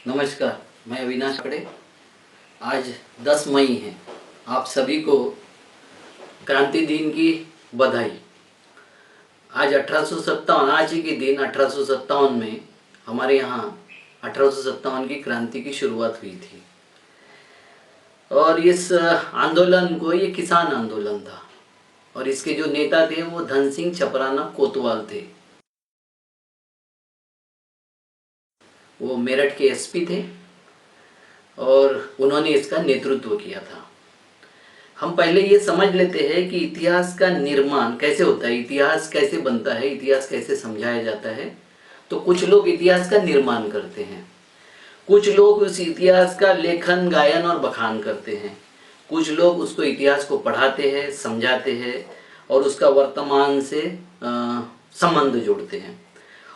नमस्कार, मैं अविनाश खड़े। आज 10 मई है। आप सभी को क्रांति दिन की बधाई। आज 1857, आज ही के दिन 1857 में हमारे यहाँ 1857 की क्रांति की शुरुआत हुई थी। और इस आंदोलन को, ये किसान आंदोलन था और इसके जो नेता थे वो धन सिंह चपराना कोतवाल थे। वो मेरठ के एसपी थे और उन्होंने इसका नेतृत्व किया था। हम पहले ये समझ लेते हैं कि इतिहास का निर्माण कैसे होता है, इतिहास कैसे बनता है, इतिहास कैसे समझाया जाता है। तो कुछ लोग इतिहास का निर्माण करते हैं, कुछ लोग उस इतिहास का लेखन, गायन और बखान करते हैं, कुछ लोग उसको इतिहास को पढ़ाते हैं, समझाते हैं और उसका वर्तमान से संबंध जोड़ते हैं।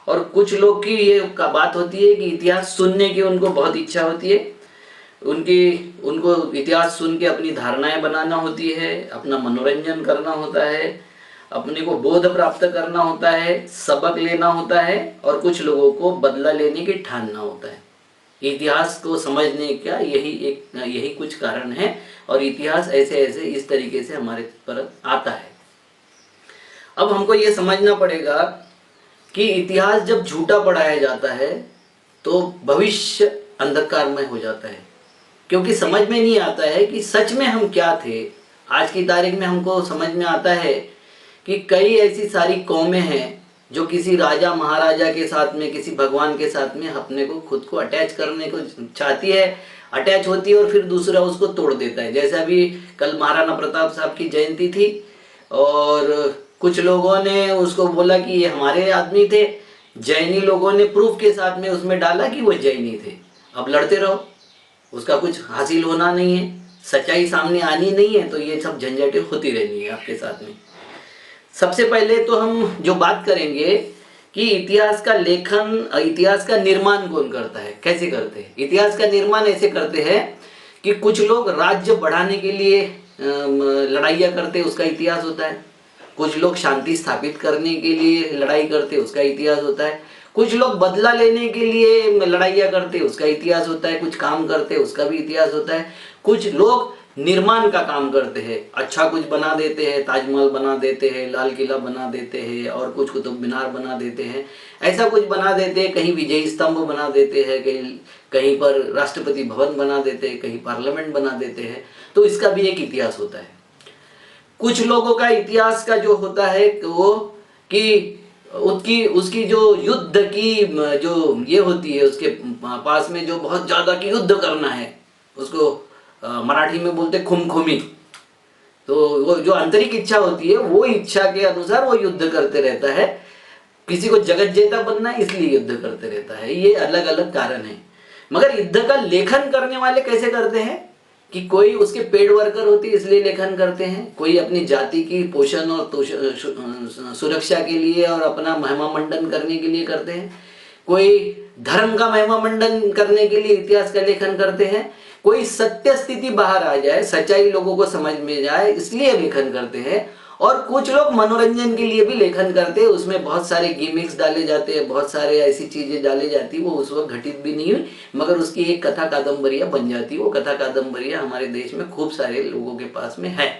और कुछ लोग की ये बात होती है कि इतिहास सुनने की उनको बहुत इच्छा होती है, उनको इतिहास सुन के अपनी धारणाएं बनाना होती है, अपना मनोरंजन करना होता है, अपने को बोध प्राप्त करना होता है, सबक लेना होता है और कुछ लोगों को बदला लेने की ठानना होता है। इतिहास को समझने का यही कुछ कारण है और इतिहास ऐसे ऐसे इस तरीके से हमारे पर आता है। अब हमको ये समझना पड़ेगा कि इतिहास जब झूठा पढ़ाया जाता है तो भविष्य अंधकारमय हो जाता है, क्योंकि समझ में नहीं आता है कि सच में हम क्या थे। आज की तारीख में हमको समझ में आता है कि कई ऐसी सारी कौमें हैं जो किसी राजा महाराजा के साथ में, किसी भगवान के साथ में अपने को खुद को अटैच करने को चाहती है, अटैच होती है और फिर दूसरा उसको तोड़ देता है। जैसे अभी कल महाराणा प्रताप साहब की जयंती थी और कुछ लोगों ने उसको बोला कि ये हमारे आदमी थे, जैनी लोगों ने प्रूफ के साथ में उसमें डाला कि वो जैनी थे। अब लड़ते रहो, उसका कुछ हासिल होना नहीं है, सच्चाई सामने आनी नहीं है, तो ये सब झंझटें होती रहनी है आपके साथ में। सबसे पहले तो हम जो बात करेंगे कि इतिहास का लेखन, इतिहास का निर्माण कौन करता है, कैसे करते हैं। इतिहास का निर्माण ऐसे करते हैं कि कुछ लोग राज्य बढ़ाने के लिए लड़ाइयाँ करते, उसका इतिहास होता है। कुछ लोग शांति स्थापित करने के लिए लड़ाई करते, उसका इतिहास होता है। कुछ लोग बदला लेने के लिए लड़ाइयाँ करते, उसका इतिहास होता है। कुछ काम करते, उसका भी इतिहास होता है। कुछ लोग निर्माण का काम करते हैं, अच्छा कुछ बना देते हैं, ताजमहल बना देते हैं, लाल किला बना देते हैं और कुछ कुतुब मीनार बना देते हैं, ऐसा कुछ बना देते हैं। कहीं विजय स्तंभ बना देते हैं, कहीं पर राष्ट्रपति भवन बना देते हैं, कहीं पार्लियामेंट बना देते हैं। तो इसका भी एक इतिहास होता है। कुछ लोगों का इतिहास का जो होता है वो कि उसकी जो युद्ध की जो ये होती है, उसके पास में जो बहुत ज्यादा की युद्ध करना है, उसको मराठी में बोलते खुमखुमी। तो वो जो आंतरिक इच्छा होती है, वो इच्छा के अनुसार वो युद्ध करते रहता है। किसी को जगत जेता बनना है इसलिए युद्ध करते रहता है। ये अलग अलग कारण है। मगर युद्ध का लेखन करने वाले कैसे करते हैं कि कोई उसके पेड वर्कर होते इसलिए लेखन करते हैं, कोई अपनी जाति की पोषण और सुरक्षा के लिए और अपना महिमा मंडन करने के लिए करते हैं, कोई धर्म का महिमा मंडन करने के लिए इतिहास का लेखन करते हैं, कोई सत्य स्थिति बाहर आ जाए, सच्चाई लोगों को समझ में जाए इसलिए लेखन करते हैं। और कुछ लोग मनोरंजन के लिए भी लेखन करते हैं, उसमें बहुत सारे गिमिक्स डाले जाते हैं, बहुत सारे ऐसी चीजें डाली जाती, वो उस वक्त घटित भी नहीं हुई मगर उसकी एक कथा कादम्बरिया बन जाती। वो कथा कादम्बरिया हमारे देश में खूब सारे लोगों के पास में है।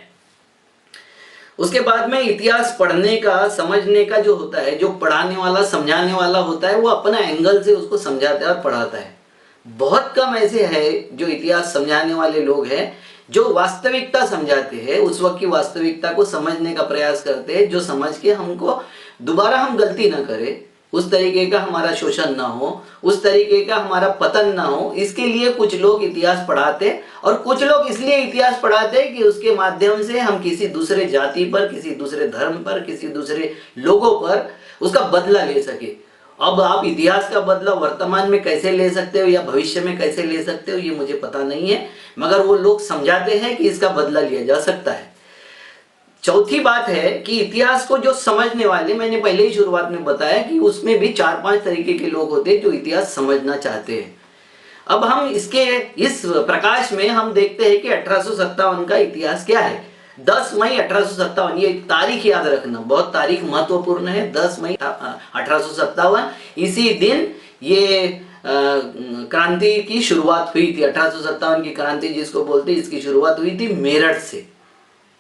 उसके बाद में इतिहास पढ़ने का, समझने का जो होता है, जो पढ़ाने वाला, समझाने वाला होता है, वो अपना एंगल से उसको समझाता है और पढ़ाता है। बहुत कम ऐसे हैं जो इतिहास समझाने वाले लोग हैं जो वास्तविकता समझाते हैं, उस वक्त की वास्तविकता को समझने का प्रयास करते हैं, जो समझ के हमको दोबारा हम गलती ना करें, उस तरीके का हमारा शोषण ना हो, उस तरीके का हमारा पतन ना हो, इसके लिए कुछ लोग इतिहास पढ़ाते। और कुछ लोग इसलिए इतिहास पढ़ाते हैं कि उसके माध्यम से हम किसी दूसरे जाति पर, किसी दूसरे धर्म पर, किसी दूसरे लोगों पर उसका बदला ले सके। अब आप इतिहास का बदला वर्तमान में कैसे ले सकते हो या भविष्य में कैसे ले सकते हो ये मुझे पता नहीं है, मगर वो लोग समझाते हैं कि इसका बदला लिया जा सकता है। चौथी बात है कि इतिहास को जो समझने वाले, मैंने पहले ही शुरुआत में बताया कि उसमें भी 4-5 तरीके के लोग होते हैं जो इतिहास समझना चाहते हैं। अब हम इसके इस प्रकाश में हम देखते हैं कि 1857 का इतिहास क्या है। 10 मई 1857, ये तारीख याद रखना, बहुत तारीख महत्वपूर्ण है। 10 मई 1857, इसी दिन ये क्रांति की शुरुआत हुई थी। 1857 की क्रांति जिसको बोलते हैं, इसकी शुरुआत हुई थी मेरठ से।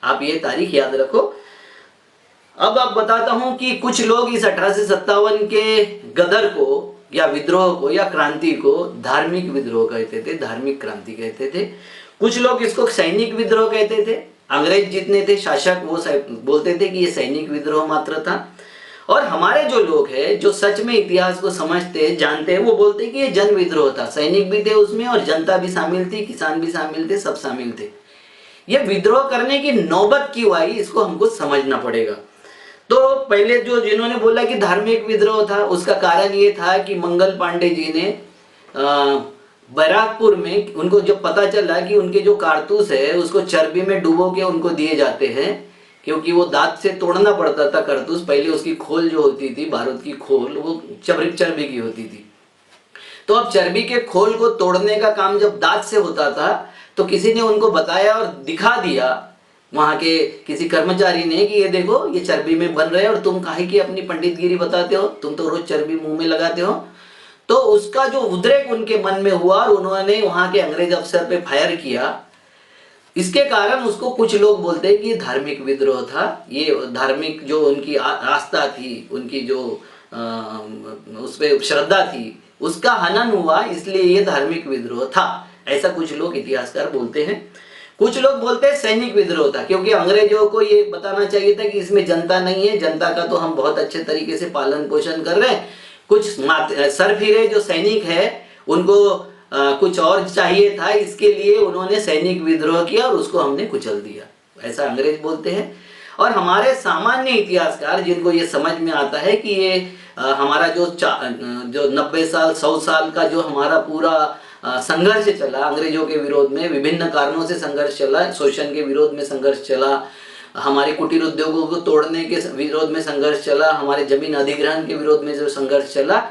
आप ये तारीख याद रखो। अब आप बताता हूं कि कुछ लोग इस 1857 के गदर को या विद्रोह को या क्रांति को धार्मिक विद्रोह कहते थे, धार्मिक क्रांति कहते थे। कुछ लोग इसको सैनिक विद्रोह कहते थे। अंग्रेज जितने थे शासक वो बोलते थे कि ये सैनिक विद्रोह मात्र था। और हमारे जो लोग हैं जो सच में इतिहास को समझते जानते हैं वो बोलते हैं कि ये जन विद्रोह था। सैनिक भी थे उसमें और जनता भी शामिल थी, किसान भी शामिल थे, सब शामिल थे। ये विद्रोह करने की नौबत क्यों आई इसको हमको समझना पड़ेगा। तो पहले जो जिन्होंने बोला कि धार्मिक विद्रोह था उसका कारण ये था कि मंगल पांडे जी ने बैराकपुर में उनको जब पता चला कि उनके जो कारतूस है उसको चर्बी में डुबो के उनको दिए जाते हैं, क्योंकि वो दांत से तोड़ना पड़ता था कारतूस। पहले उसकी खोल जो होती थी बारूद की खोल वो चर्बी की होती थी। तो अब चर्बी के खोल को तोड़ने का काम जब दांत से होता था तो किसी ने उनको बताया और दिखा दिया वहां के किसी कर्मचारी ने कि ये देखो ये चर्बी में बन रहे हैं और तुम काहे की अपनी पंडितगिरी बताते हो, तुम तो रोज चर्बी मुंह में लगाते हो। तो उसका जो उद्रेक उनके मन में हुआ और उन्होंने वहां के अंग्रेज अफसर पे फायर किया। इसके कारण उसको कुछ लोग बोलते हैं कि ये धार्मिक विद्रोह था। ये धार्मिक जो उनकी आस्था थी, उनकी जो उस पर श्रद्धा थी उसका हनन हुआ, इसलिए ये धार्मिक विद्रोह था। ऐसा कुछ लोग इतिहासकार बोलते हैं। कुछ लोग बोलते हैं सैनिक विद्रोह था, क्योंकि अंग्रेजों को ये बताना चाहिए था कि इसमें जनता नहीं है, जनता का तो हम बहुत अच्छे तरीके से पालन पोषण कर रहे हैं। कुछ सरफिरे जो सैनिक है उनको कुछ और चाहिए था, इसके लिए उन्होंने सैनिक विद्रोह किया और उसको हमने कुचल दिया, ऐसा अंग्रेज बोलते हैं। और हमारे सामान्य इतिहासकार जिनको ये समझ में आता है कि ये हमारा जो 90 साल 100 साल का जो हमारा पूरा संघर्ष चला अंग्रेजों के विरोध में, विभिन्न कारणों से संघर्ष चला, शोषण के विरोध में संघर्ष चला, हमारे कुटीर उद्योगों को तोड़ने के विरोध में संघर्ष चला, हमारे जमीन अधिग्रहण के विरोध में जो संघर्ष चला,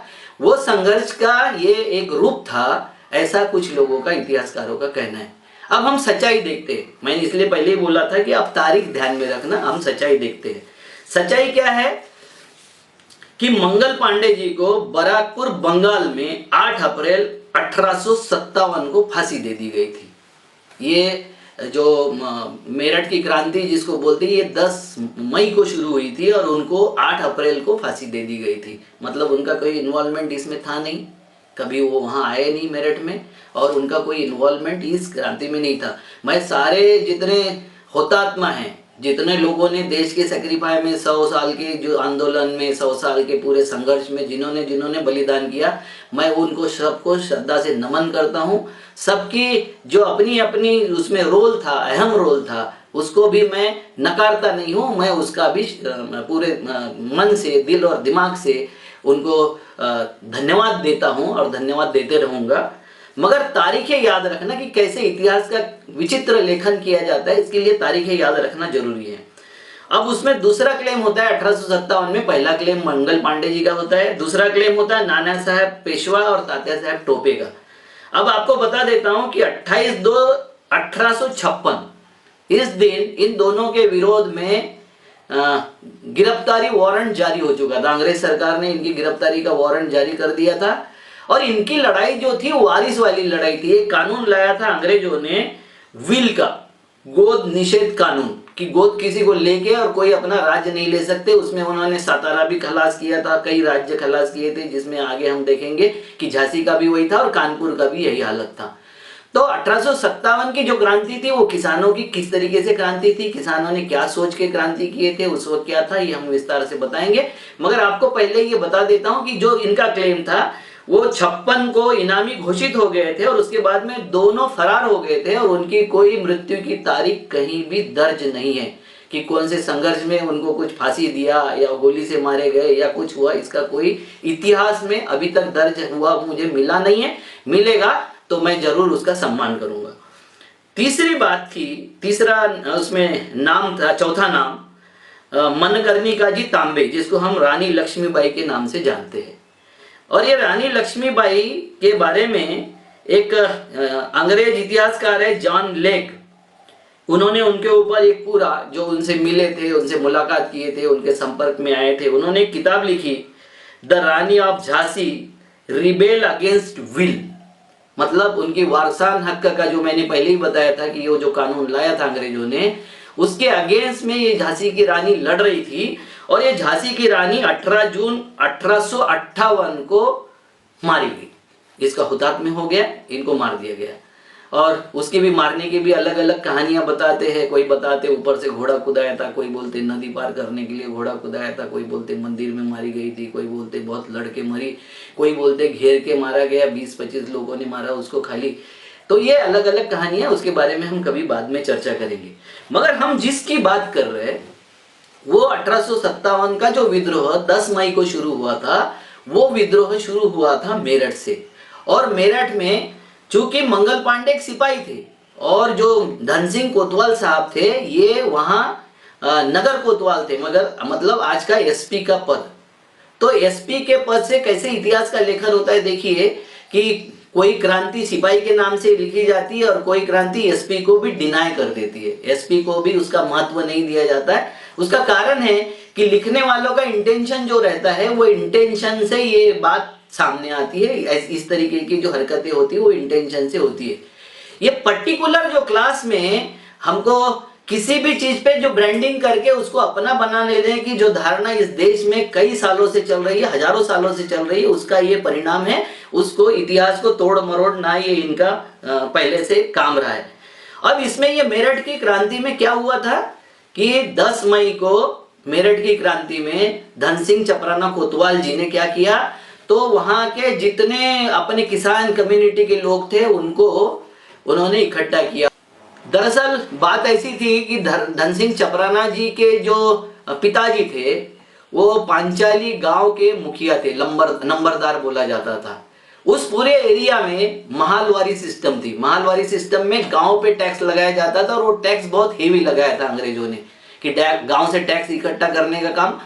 वो संघर्ष का ये एक रूप था, ऐसा कुछ लोगों का इतिहासकारों का कहना है। अब हम सच्चाई देखते हैं। मैंने इसलिए पहले ही बोला था कि आप तारीख ध्यान में रखना, हम सच्चाई देखते हैं। सच्चाई क्या है कि मंगल पांडे जी को बैराकपुर बंगाल में 8 अप्रैल 1857 को फांसी दे दी गई थी। ये जो मेरठ की क्रांति जिसको बोलते हैं ये 10 मई को शुरू हुई थी और उनको 8 अप्रैल को फांसी दे दी गई थी। मतलब उनका कोई इन्वॉल्वमेंट इसमें था नहीं, कभी वो वहाँ आए नहीं मेरठ में और उनका कोई इन्वॉल्वमेंट इस क्रांति में नहीं था। मैं सारे जितने हुतात्मा हैं, जितने लोगों ने देश के सेक्रीफाई में 100 साल के जो आंदोलन में 100 साल के पूरे संघर्ष में जिन्होंने बलिदान किया, मैं उनको सबको श्रद्धा से नमन करता हूँ। सबकी जो अपनी अपनी उसमें रोल था, अहम रोल था, उसको भी मैं नकारता नहीं हूँ। मैं उसका भी पूरे मन से, दिल और दिमाग से उनको धन्यवाद देता हूँ और धन्यवाद देते रहूँगा। मगर तारीखें याद रखना कि कैसे इतिहास का विचित्र लेखन किया जाता है, इसके लिए तारीखें याद रखना जरूरी है। अब उसमें दूसरा क्लेम होता है 1857 में, पहला क्लेम मंगल पांडे जी का होता है, दूसरा क्लेम होता है नाना साहब पेशवा और तात्या साहब टोपे का। अब आपको बता देता हूं कि 28/2/1856 इस दिन इन दोनों के विरोध में गिरफ्तारी वारंट जारी हो चुका था। अंग्रेज सरकार ने इनकी गिरफ्तारी का वारंट जारी कर दिया था और इनकी लड़ाई जो थी वारिस वाली लड़ाई थी। एक कानून लाया था अंग्रेजों ने, विल का, गोद निषेध कानून, कि गोद किसी को लेके और कोई अपना राज्य नहीं ले सकते। उसमें उन्होंने सातारा भी खलास किया था, कई राज्य खलास किए थे, जिसमें आगे हम देखेंगे कि झांसी का भी वही था और कानपुर का भी यही हालत था। तो 1857 की जो क्रांति थी वो किसानों की किस तरीके से क्रांति थी, किसानों ने क्या सोच के क्रांति किए थे, उस वक्त क्या था, ये हम विस्तार से बताएंगे। मगर आपको पहले ये बता देता हूं कि जो इनका क्लेम था वो 56 को इनामी घोषित हो गए थे और उसके बाद में दोनों फरार हो गए थे और उनकी कोई मृत्यु की तारीख कहीं भी दर्ज नहीं है कि कौन से संघर्ष में उनको कुछ फांसी दिया या गोली से मारे गए या कुछ हुआ। इसका कोई इतिहास में अभी तक दर्ज हुआ मुझे मिला नहीं है, मिलेगा तो मैं जरूर उसका सम्मान करूंगा। तीसरी बात थी, तीसरा उसमें नाम था, चौथा नाम मनकर्णिका जी तांबे, जिसको हम रानी लक्ष्मीबाई के नाम से जानते हैं। और ये रानी लक्ष्मीबाई के बारे में एक अंग्रेज इतिहासकार है जॉन लेक, उन्होंने उनके ऊपर एक पूरा, जो उनसे मिले थे, उनसे मुलाकात किए थे, उनके संपर्क में आए थे, उन्होंने एक किताब लिखी the Rani of Jhansi rebel against will, मतलब उनकी वारसान हक का जो मैंने पहले ही बताया था कि ये जो कानून लाया था अंग्रेजों ने, उसके अगेंस्ट में ये झांसी की रानी लड़ रही थी। और ये झांसी की रानी 18 जून 1858 को मारी गई। इसका हुतात्म्य हो गया, इनको मार दिया गया। और उसके भी मारने की भी अलग अलग कहानियां बताते हैं। कोई बताते ऊपर से घोड़ा कुदाया था, कोई बोलते नदी पार करने के लिए घोड़ा कुदाया था, कोई बोलते मंदिर में मारी गई थी, कोई बोलते बहुत लड़के मरी, कोई बोलते घेर के मारा गया, 20-25 लोगों ने मारा उसको खाली। तो ये अलग अलग कहानियां, उसके बारे में हम कभी बाद में चर्चा करेंगे। मगर हम जिसकी बात कर रहे हैं वो 1857 का जो विद्रोह 10 मई को शुरू हुआ था, वो विद्रोह शुरू हुआ था मेरठ से। और मेरठ में चूंकि मंगल पांडे एक सिपाही थे और जो धन सिंह कोतवाल साहब थे ये वहां नगर कोतवाल थे, मगर मतलब आज का एसपी का पद। तो एसपी के पद से कैसे इतिहास का लेखन होता है, देखिए कि कोई क्रांति सिपाही के नाम से लिखी जाती है और कोई क्रांति एसपी को भी डिनाई कर देती है, एसपी को भी उसका महत्व नहीं दिया जाता है। उसका कारण है कि लिखने वालों का इंटेंशन जो रहता है वो इंटेंशन से ये बात सामने आती है। इस तरीके की जो हरकतें होती है वो इंटेंशन से होती है। ये पर्टिकुलर जो क्लास में हमको किसी भी चीज पे जो ब्रांडिंग करके उसको अपना बना लेने की जो धारणा इस देश में कई सालों से चल रही है, हजारों सालों से चल रही है, उसका ये परिणाम है। उसको इतिहास को तोड़ मरोड़ना ये इनका पहले से काम रहा है। अब इसमें ये मेरठ की क्रांति में क्या हुआ था कि 10 मई को मेरठ की क्रांति में धन सिंह चपराना कोतवाल जी ने क्या किया, तो वहां के जितने अपने किसान कम्युनिटी के लोग थे उनको उन्होंने इकट्ठा किया। दरअसल बात ऐसी थी कि धन सिंह चपराना जी के जो पिताजी थे वो पांचाली गांव के मुखिया थे, नंबरदार बोला जाता था। उस पूरे एरिया में महालवारी सिस्टम थी। महालवारी सिस्टम में गांव पे टैक्स लगाया जाता था और वो टैक्स बहुत हेवी लगाया था अंग्रेजों ने कि गांव से टैक्स इकट्ठा करने का काम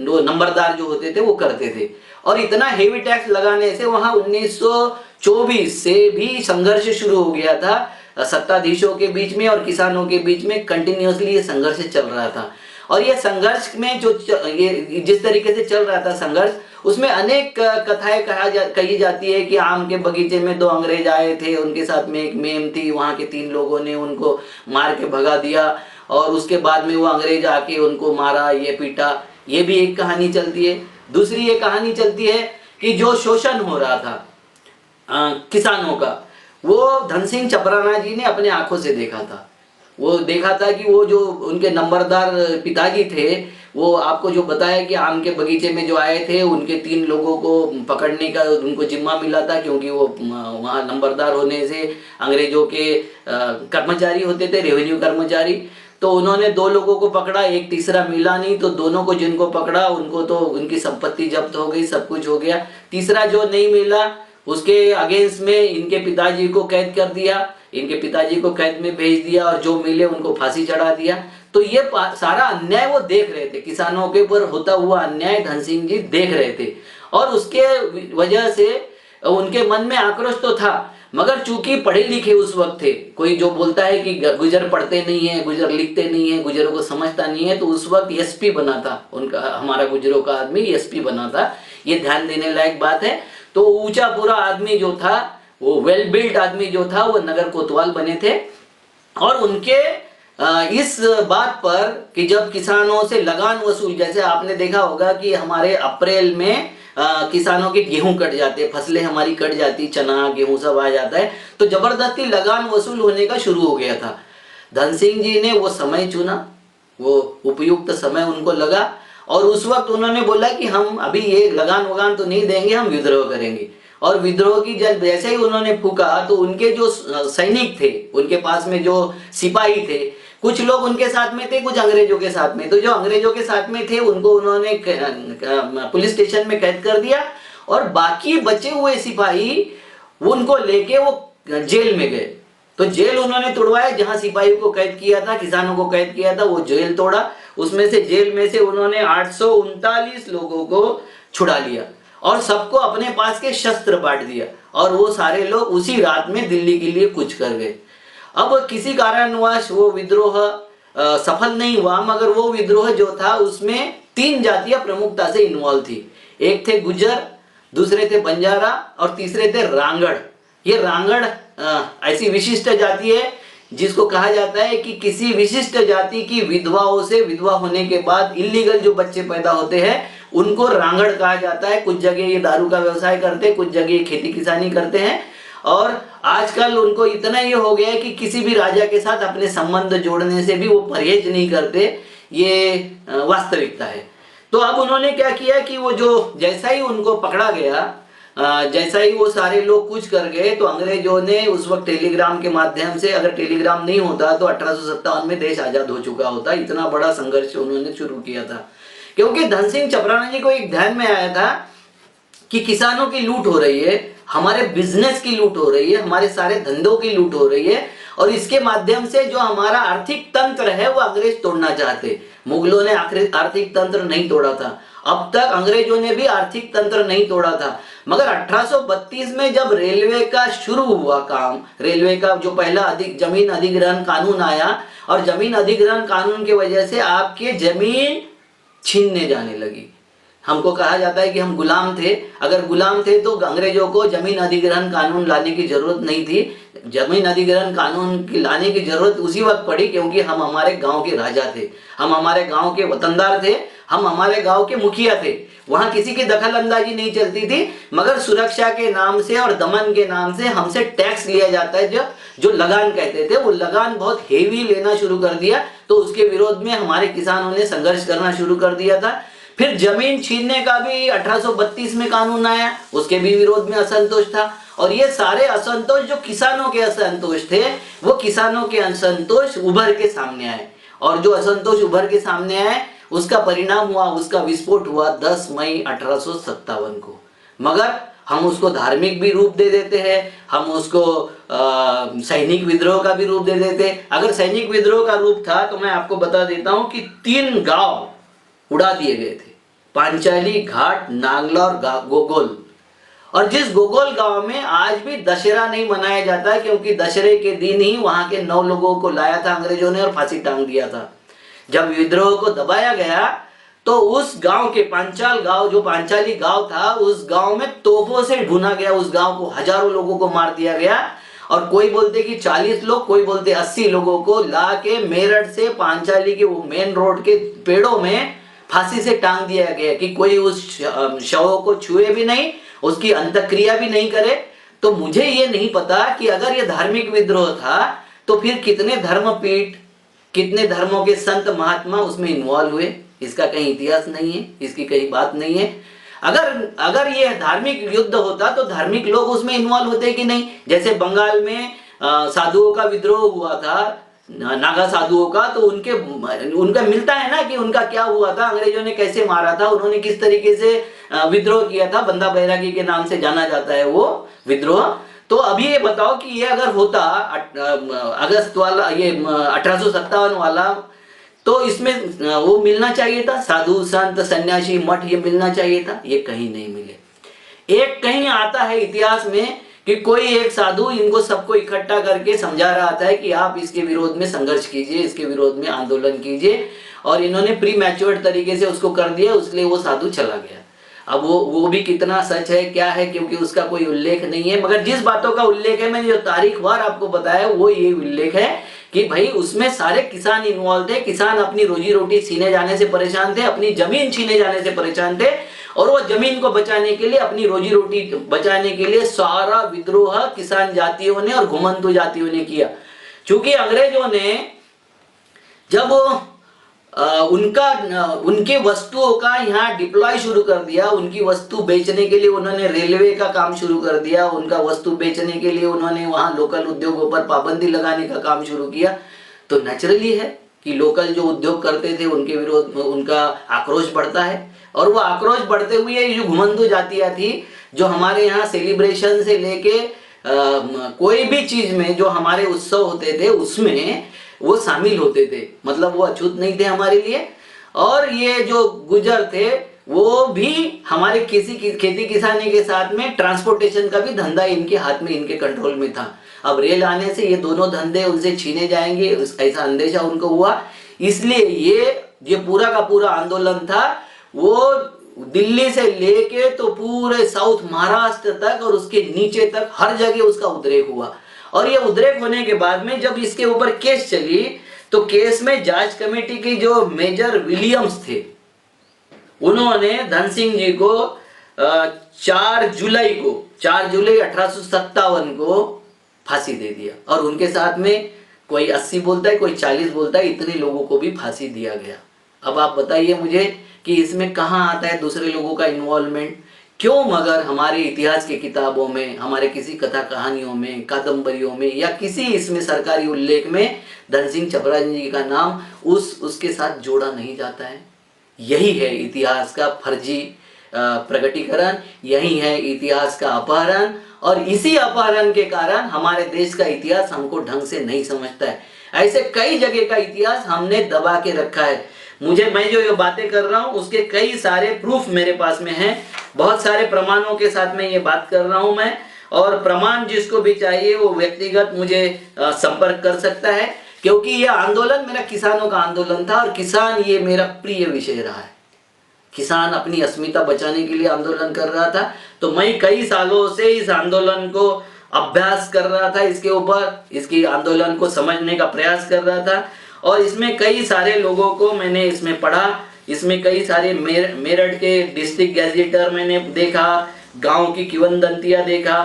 वो नंबरदार जो होते थे वो करते थे। और इतना हेवी टैक्स लगाने से वहां 1924 से भी संघर्ष शुरू हो गया था सत्ताधीशों के बीच में और किसानों के बीच में। कंटिन्यूअसली ये संघर्ष चल रहा था। और ये संघर्ष में जो ये जिस तरीके से चल रहा था संघर्ष, उसमें अनेक कथाएं कही जाती है कि आम के बगीचे में 2 अंग्रेज आए थे, उनके साथ में एक मेम थी, वहां के 3 लोगों ने उनको मार के भगा दिया और उसके बाद में वो अंग्रेज आके उनको मारा, ये पीटा। ये भी एक कहानी चलती है। दूसरी ये कहानी चलती है कि जो शोषण हो रहा था किसानों का, वो धन सिंह चपराना जी ने अपने आंखों से देखा था। वो देखा था कि वो जो उनके नंबरदार पिताजी थे वो आपको जो बताया कि आम के बगीचे में जो आए थे उनके 3 लोगों को पकड़ने का उनको जिम्मा मिला था, क्योंकि वो वहाँ नंबरदार होने से अंग्रेजों के कर्मचारी होते थे, रेवेन्यू कर्मचारी। तो उन्होंने 2 लोगों को पकड़ा, एक तीसरा मिला नहीं, तो दोनों को जिनको पकड़ा उनको तो उनकी संपत्ति जब्त हो गई, सब कुछ हो गया। तीसरा जो नहीं मिला उसके अगेंस्ट में इनके पिताजी को कैद कर दिया, इनके पिताजी को कैद में भेज दिया और जो मिले उनको फांसी चढ़ा दिया। तो ये सारा अन्याय वो देख रहे थे, किसानों के ऊपर होता हुआ अन्याय धन सिंह जी देख रहे थे। और उसके वजह से उनके मन में आक्रोश तो था, मगर चूंकि पढ़े लिखे उस वक्त थे, कोई जो बोलता है कि गुजर पढ़ते नहीं है, गुजर लिखते नहीं है, गुजरों को समझता नहीं है, तो उस वक्त एसपी बना था उनका, हमारा गुजरों का आदमी एसपी बना था। ये ध्यान देने लायक बात है। तो ऊंचा पूरा आदमी जो था, वो वेल बिल्ड आदमी जो था, वो नगर कोतवाल बने थे। और उनके इस बात पर कि जब किसानों से लगान वसूल, जैसे आपने देखा होगा कि हमारे अप्रैल में किसानों के गेहूं कट जाते, फसलें हमारी कट जाती, चना गेहूं सब आ जाता है, तो जबरदस्ती लगान वसूल होने का शुरू हो गया था। धन सिंह जी ने वो समय चुना, वो उपयुक्त समय उनको लगा और उस वक्त उन्होंने बोला कि हम अभी ये लगान वगान तो नहीं देंगे, हम विद्रोह करेंगे। और विद्रोह की जैसे ही उन्होंने फूका तो उनके जो सैनिक थे, उनके पास में जो सिपाही थे, कुछ लोग उनके साथ में थे, कुछ अंग्रेजों के साथ में। तो जो अंग्रेजों के साथ में थे उनको उन्होंने पुलिस स्टेशन में कैद कर दिया और बाकी बचे हुए सिपाही उनको लेके वो जेल में गए। तो जेल उन्होंने तोड़वाया, जहां सिपाहियों को कैद किया था, किसानों को कैद किया था, वो जेल तोड़ा। उसमें से जेल में से उन्होंने 839 लोगों को छुड़ा लिया और सबको अपने पास के शस्त्र बांट दिया और वो सारे लोग उसी रात में दिल्ली के लिए कूच कर गए। अब किसी कारणवश वो विद्रोह सफल नहीं हुआ, मगर वो विद्रोह जो था उसमें 3 जातियां प्रमुखता से इन्वॉल्व थी। एक थे गुजर, दूसरे थे बंजारा और तीसरे थे रांगड़। ये रांगड़ ऐसी विशिष्ट जाति है जिसको कहा जाता है कि किसी विशिष्ट जाति की विधवाओं से विधवा होने के बाद इलीगल जो बच्चे पैदा होते हैं उनको रांगड़ कहा जाता है। कुछ जगह ये दारू का व्यवसाय करते हैं, कुछ जगह खेती किसानी करते हैं और आजकल उनको इतना ये हो गया है कि किसी भी राजा के साथ अपने संबंध जोड़ने से भी वो परहेज नहीं करते। ये वास्तविकता है। तो अब उन्होंने क्या किया कि वो जो जैसा ही उनको पकड़ा गया, जैसा ही वो सारे लोग कूच कर गए तो अंग्रेजों ने उस वक्त टेलीग्राम के माध्यम से, अगर टेलीग्राम नहीं होता तो 1857 में देश आजाद हो चुका होता। इतना बड़ा संघर्ष उन्होंने शुरू किया था क्योंकि धन सिंह चपराना जी को एक ध्यान में आया था कि किसानों की लूट हो रही है, हमारे बिजनेस की लूट हो रही है, हमारे सारे धंधों की लूट हो रही है और इसके माध्यम से जो हमारा आर्थिक तंत्र है वो अंग्रेज तोड़ना चाहते। मुगलों ने आर्थिक तंत्र नहीं तोड़ा था, अब तक अंग्रेजों ने भी आर्थिक तंत्र नहीं तोड़ा था, मगर 1832 में जब रेलवे का शुरू हुआ काम, रेलवे का जो पहला जमीन अधिग्रहण कानून आया और जमीन अधिग्रहण कानून की वजह से आपके जमीन छीनने जाने लगी। हमको कहा जाता है कि हम गुलाम थे, अगर गुलाम थे तो अंग्रेजों को जमीन अधिग्रहण कानून लाने की जरूरत नहीं थी। जमीन अधिग्रहण कानून की लाने की जरूरत उसी वक्त पड़ी क्योंकि हम हमारे गांव के राजा थे, हम हमारे गांव के वतनदार थे, हम हमारे गांव के मुखिया थे, वहां किसी की दखल अंदाजी नहीं चलती थी, मगर सुरक्षा के नाम से और दमन के नाम से हमसे टैक्स लिया जाता है, जो लगान कहते थे, वो लगान बहुत हेवी लेना शुरू कर दिया। तो उसके विरोध में हमारे किसानों ने संघर्ष करना शुरू कर दिया था। फिर जमीन छीनने का भी 1832 में कानून आया, उसके भी विरोध में असंतोष था और ये सारे असंतोष जो किसानों के असंतोष थे वो किसानों के असंतोष उभर के सामने आए और जो असंतोष उभर के सामने आए उसका परिणाम हुआ, उसका विस्फोट हुआ 10 मई 1857 को। मगर हम उसको धार्मिक भी रूप दे देते हैं, हम उसको सैनिक विद्रोह का भी रूप दे देते हैं। अगर सैनिक विद्रोह का रूप था तो मैं आपको बता देता हूं कि 3 गांव उड़ा दिए गए थे, पांचाली, घाट, नांगला और गोगोल। और जिस गोगोल गांव में आज भी दशहरा नहीं मनाया जाता क्योंकि दशहरे के दिन ही वहां के 9 लोगों को लाया था अंग्रेजों ने और फांसी टांग दिया था। जब विद्रोह को दबाया गया तो उस गांव के पांचाल गांव, जो पांचाली गांव था, उस गांव में तोपों से ढूंढा गया, उस गांव को हजारों लोगों को मार दिया गया और कोई बोलते कि 40 लोग, कोई बोलते 80 लोगों को ला के मेरठ से पांचाली के वो मेन रोड के पेड़ों में फांसी से टांग दिया गया कि कोई उस शव को छुए भी नहीं, उसकी अंत्यक्रिया भी नहीं करे। तो मुझे ये नहीं पता कि अगर ये धार्मिक विद्रोह था तो फिर कितने धर्मपीठ, कितने धर्मों के संत महात्मा उसमें इन्वॉल्व हुए, इसका कहीं इतिहास नहीं है, इसकी कहीं बात नहीं है। अगर ये धार्मिक युद्ध होता तो धार्मिक लोग उसमें इन्वॉल्व होते कि नहीं। जैसे बंगाल में साधुओं का विद्रोह हुआ था, नागा साधुओं का, तो उनका मिलता है ना कि उनका क्या हुआ था, अंग्रेजों ने कैसे मारा था, उन्होंने किस तरीके से विद्रोह किया था। बंदा बैरागी के नाम से जाना जाता है वो विद्रोह। तो अभी ये बताओ कि ये अगर होता अगस्त वाला, ये 1857 वाला, तो इसमें वो मिलना चाहिए था, साधु संत सन्यासी मठ, ये मिलना चाहिए था, ये कहीं नहीं मिले। एक कहीं आता है इतिहास में कि कोई एक साधु इनको सबको इकट्ठा करके समझा रहा था कि आप इसके विरोध में संघर्ष कीजिए, इसके विरोध में आंदोलन कीजिए, और इन्होंने प्री मैच्योर्ड तरीके से उसको कर दिया, इसलिए वो साधु चला गया। अब वो भी कितना सच है क्या है, क्योंकि उसका कोई उल्लेख नहीं है, मगर जिस बातों का उल्लेख है, मैंने जो तारीखवार आपको बताया वो ये उल्लेख है कि भाई उसमें सारे किसान इन्वॉल्व थे। किसान अपनी रोजी रोटी छीने जाने से परेशान थे, अपनी जमीन छीने जाने से परेशान थे, और वो जमीन को बचाने के लिए, अपनी रोजी रोटी बचाने के लिए सारा विद्रोह किसान जातियों ने और घुमंतु जातियों ने किया। क्योंकि अंग्रेजों ने जब उनके वस्तुओं का यहाँ डिप्लॉय शुरू कर दिया, उनकी वस्तु बेचने के लिए उन्होंने रेलवे का काम शुरू कर दिया, उनका वस्तु बेचने के लिए उन्होंने वहाँ लोकल उद्योगों पर पाबंदी लगाने का काम शुरू किया, तो नेचुरली है कि लोकल जो उद्योग करते थे उनके विरोध में उनका आक्रोश बढ़ता है। और वो आक्रोश बढ़ते हुए जो घुमंतु जातियाँ थी, जो हमारे यहाँ सेलिब्रेशन से लेके कोई भी चीज में जो हमारे उत्सव होते थे उसमें वो शामिल होते थे, मतलब वो अछूत नहीं थे हमारे लिए। और ये जो गुजर थे वो भी हमारे खेती किसानी के साथ में ट्रांसपोर्टेशन का भी धंधा इनके हाथ में, इनके कंट्रोल में था। अब रेल आने से ये दोनों धंधे उनसे छीने जाएंगे, ऐसा अंदेशा उनको हुआ, इसलिए ये पूरा का पूरा आंदोलन था वो दिल्ली से लेके तो पूरे साउथ महाराष्ट्र तक और उसके नीचे तक हर जगह उसका उद्रेक हुआ। और ये उद्रेक होने के बाद में जब इसके ऊपर केस चली तो केस में जांच कमेटी की जो मेजर विलियम्स थे, उन्होंने धन सिंह जी को 4 जुलाई 1857 को फांसी दे दिया। और उनके साथ में कोई 80 बोलता है, कोई 40 बोलता है, इतने लोगों को भी फांसी दिया गया। अब आप बताइए मुझे कि इसमें कहाँ आता है दूसरे लोगों का इन्वॉल्वमेंट? क्यों? मगर हमारे इतिहास की किताबों में, हमारे किसी कथा कहानियों में, कादंबरियों में या किसी इसमें सरकारी उल्लेख में धन सिंह चपरासी जी का नाम उसके साथ जोड़ा नहीं जाता है। यही है इतिहास का फर्जी प्रकटीकरण, यही है इतिहास का अपहरण। और इसी अपहरण के कारण हमारे देश का इतिहास हमको ढंग से नहीं समझता है। ऐसे कई जगह का इतिहास हमने दबा के रखा है। मैं जो ये बातें कर रहा हूँ उसके कई सारे प्रूफ मेरे पास में हैं, बहुत सारे प्रमाणों के साथ में ये बात कर रहा हूँ मैं। और प्रमाण जिसको भी चाहिए वो व्यक्तिगत मुझे संपर्क कर सकता है, क्योंकि ये आंदोलन मेरा किसानों का आंदोलन था और किसान ये मेरा प्रिय विषय रहा है। किसान अपनी अस्मिता बचाने के लिए आंदोलन कर रहा था, तो मैं कई सालों से इस आंदोलन को अभ्यास कर रहा था, इसके ऊपर इसकी आंदोलन को समझने का प्रयास कर रहा था। और इसमें कई सारे लोगों को मैंने इसमें पढ़ा, इसमें कई सारे मेरठ के डिस्ट्रिक्ट गैजेटर मैंने देखा, गांव की किंवदंतियां देखा,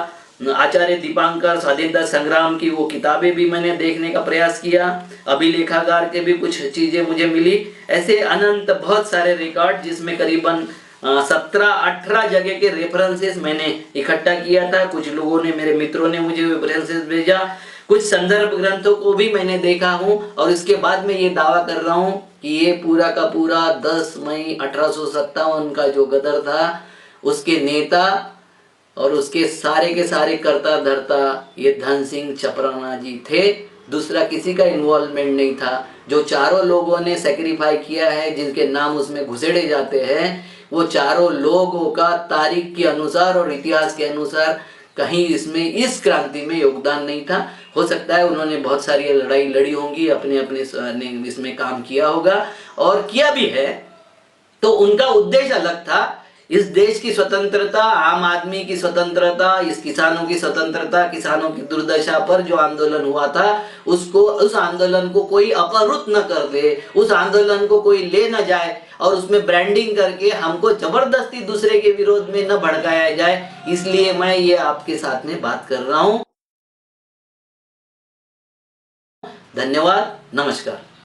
आचार्य दीपांकर स्वाधीनता संग्राम की वो किताबें भी मैंने देखने का प्रयास किया, अभिलेखागार के भी कुछ चीजें मुझे मिली। ऐसे अनंत बहुत सारे रिकॉर्ड जिसमें करीबन 17-18 जगह के रेफरेंसेस मैंने इकट्ठा किया था। कुछ लोगों ने, मेरे मित्रों ने मुझे रेफरेंसेस भेजा, कुछ संदर्भ ग्रंथों को भी मैंने देखा हूँ। और इसके बाद में ये दावा कर रहा हूँ कि ये पूरा का पूरा 10 मई 1857 का जो गदर था उसके नेता और उसके सारे के सारे कर्ता धर्ता ये धन सिंह चपराना जी थे। दूसरा किसी का इन्वॉल्वमेंट नहीं था। जो चारों लोगों ने सेक्रीफाई किया है, जिनके नाम उसमें घुसेड़े जाते हैं, वो चारों लोगों का तारीख के अनुसार और इतिहास के अनुसार कहीं इसमें इस क्रांति में योगदान नहीं था। हो सकता है उन्होंने बहुत सारी लड़ाई लड़ी होंगी, अपने अपने इसमें काम किया होगा और किया भी है, तो उनका उद्देश्य अलग था। इस देश की स्वतंत्रता, आम आदमी की स्वतंत्रता, इस किसानों की स्वतंत्रता, किसानों की दुर्दशा पर जो आंदोलन हुआ था उस आंदोलन को कोई अपहृत न कर दे, उस आंदोलन को कोई ले न जाए और उसमें ब्रांडिंग करके हमको जबरदस्ती दूसरे के विरोध में न भड़काया जाए। इसलिए मैं ये आपके साथ में बात कर रहा हूं। धन्यवाद, नमस्कार।